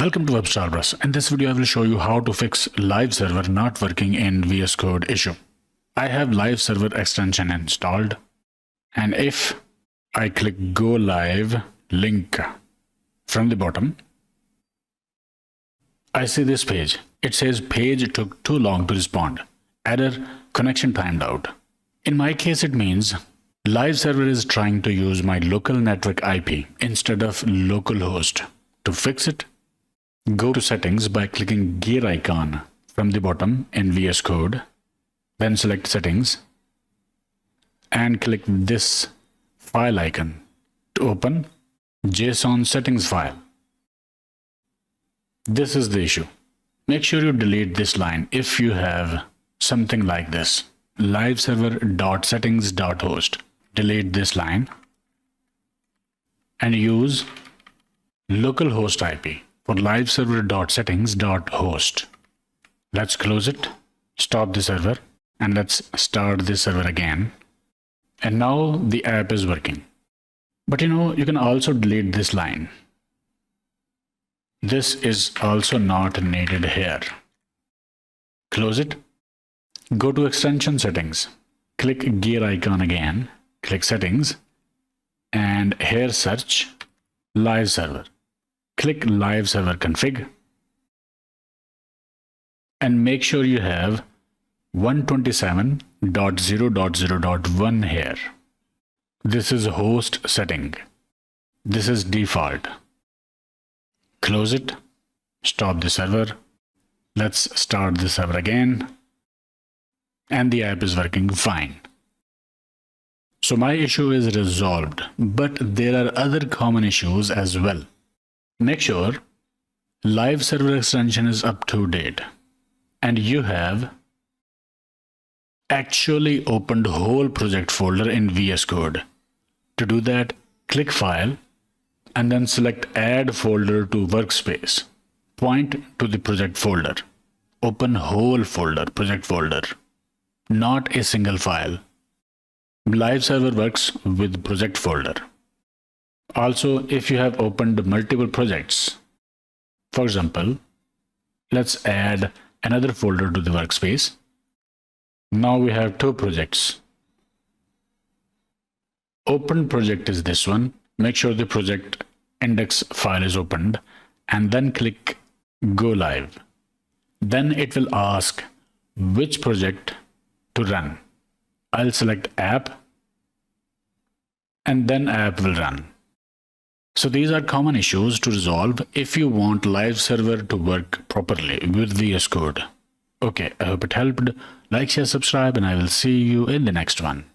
Welcome to WebStarburst. In this video, I will show you how to fix live server not working in VSCode issue. I have live server extension installed, and if I click go live link from the bottom, I see this page. It says page took too long to respond. Error, connection timed out. In my case, it means live server is trying to use my local network IP instead of localhost. To fix it, go to settings by clicking gear icon from the bottom in VS Code, then select settings and click this file icon to open JSON settings file. This is the issue. Make sure you delete this line if you have something like this. Live server.settings.host. Delete this line and use localhost IP for live server.settings.host. Let's close it, stop the server, and let's start the server again. And now the app is working. But you can also delete this line. This is also not needed here. Close it. Go to extension settings. Click gear icon again. Click settings. And here search live server. Click live server config. And make sure you have 127.0.0.1 here. This is host setting. This is default. Close it. Stop the server. Let's start the server again. And the app is working fine. So my issue is resolved, but there are other common issues as well. Make sure live server extension is up to date and you have actually opened whole project folder in VS Code. To do that, click File and then select Add Folder to Workspace. Point to the project folder. Open whole folder, project folder, not a single file. Live server works with project folder. Also, if you have opened multiple projects, for example, let's add another folder to the workspace. Now we have two projects. Open project is this one. Make sure the project index file is opened and then click go live. Then it will ask which project to run. I'll select app and then app will run. So these are common issues to resolve if you want live server to work properly with VS Code. Okay, I hope it helped. Like, share, subscribe, and I will see you in the next one.